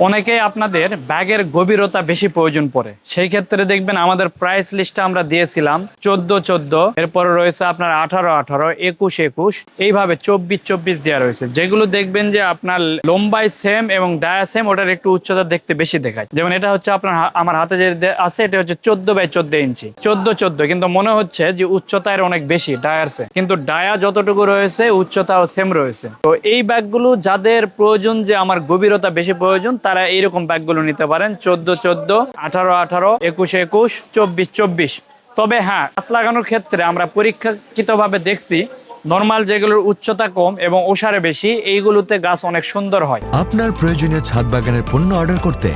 অনেকেই আপনাদের ব্যাগের গভীরতা বেশি প্রয়োজন পড়ে, সেই ক্ষেত্রে দেখবেন আমাদের প্রাইস লিস্টটা আমরা দিয়েছিলাম 14-14, এরপরে রয়েছে আপনার 18-18, 21-21, এইভাবে 24-24 দেওয়া রয়েছে, যেগুলো দেখবেন যে আপনার লম্বাই সেম এবং ডায়া সেম, ওটার একটু উচ্চতা দেখতে বেশি দেখায়। যেমন এটা হচ্ছে আপনার আমার হাতে যে আছে এটা হচ্ছে 14x14 ইঞ্চি, 14-14, কিন্তু মনে হচ্ছে যে উচ্চতা এর অনেক বেশি ডায়ার সে, কিন্তু ডায়া যতটুকু রয়েছে উচ্চতাও সেম রয়েছে। তো এই ব্যাগগুলো যাদের প্রয়োজন যে আমার গভীরতা বেশি প্রয়োজন, তারা এইরকম ব্যাগগুলো নিতে পারেন 14-14, 18-18, 21-21, 24-24। তবে হ্যাঁ, গাছ লাগানোর ক্ষেত্রে আমরা পরীক্ষাকৃতভাবে দেখছি নরমাল যেগুলোর উচ্চতা কম এবং ওসারে বেশি, এইগুলোতে গাছ অনেক সুন্দর হয়। আপনার প্রয়োজনীয় ছাদ বাগানের পণ্য অর্ডার করতে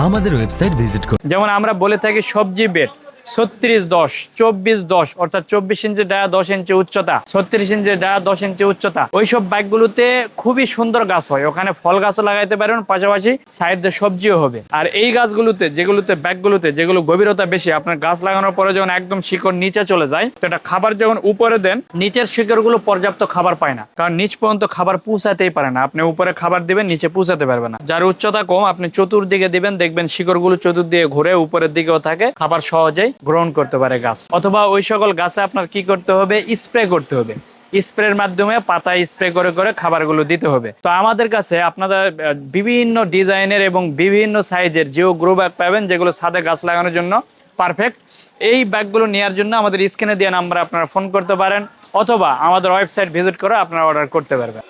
আমাদের ওয়েবসাইট ভিজিট করুন। যেমন আমরা বলে থাকি সবজি বেড 36-10, 24-10, অর্থাৎ 24 ইঞ্চি ডায়া, 10 ইঞ্চি উচ্চতা, 36 ইঞ্চি ডায়া, 10 ইঞ্চি উচ্চতা, ওইসব ব্যাগগুলোতে খুবই সুন্দর গাছ হয়। ওখানে ফল গাছও লাগাইতে পারেন, পাশাপাশি সাইড দিয়ে সবজিও হবে। আর এই গাছগুলোতে যেগুলোতে ব্যাগগুলোতে যেগুলো গভীরতা বেশি, আপনার গাছ লাগানোর পরে যখন একদম শিকড় নিচে চলে যায়, তো এটা খাবার যখন উপরে দেন, নিচের শিকড়গুলো পর্যাপ্ত খাবার পায় না, কারণ নিচ পর্যন্ত খাবার পৌঁছাতেই পারে না। আপনি উপরে খাবার দিবেন, নিচে পৌঁছাতে পারবে না। যার উচ্চতা কম, আপনি চতুর্দিকে দিবেন, দেখবেন শিকড়গুলো চতুর্দিকে ঘুরে উপরের দিকেও থাকে, খাবার সহজেই গ্রহণ করতে পারে গাছ। অথবা ওই সকল গাছে আপনার কি করতে হবে, স্প্রে করতে হবে। স্প্রের মাধ্যমে পাতায় স্প্রে করে করে খাবারগুলো দিতে হবে। তো আমাদের কাছে আপনারা বিভিন্ন ডিজাইনের এবং বিভিন্ন সাইজের জিও গ্রো ব্যাগ পাবেন, যেগুলো ছাদে গাছ লাগানোর জন্য পারফেক্ট। এই ব্যাগগুলো নেওয়ার জন্য আমাদের স্ক্রিনে দেওয়া নাম্বারে আপনারা ফোন করতে পারেন, অথবা আমাদের ওয়েবসাইট ভিজিট করে আপনারা অর্ডার করতে পারবেন।